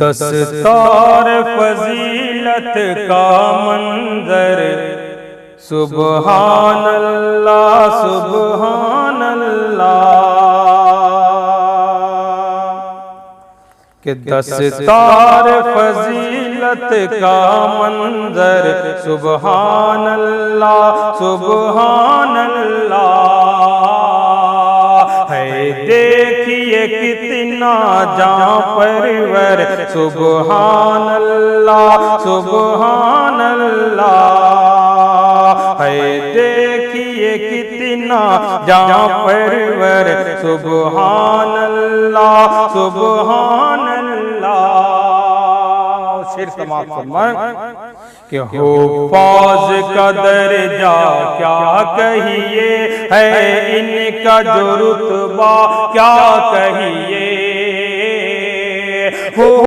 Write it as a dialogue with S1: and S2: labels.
S1: दस्तार फजीलत का मंजर, सुबहान अल्लाह सुबहान अल्लाह। कि दस्तार फजीलत का मंजर, सुबहान अल्लाह सुबहान अल्लाह। है देखिए कितना जां परवर, सुबहान अल्लाह सुबहान अल्लाह। है देखिए कितना जां परवर, सुबहान अल्लाह सुबहान अल्लाह। शेर समाप्त फरमाए कि हो फौज का दर्जा क्या कहिए, है इनका जो रुतबा क्या कहिए। हो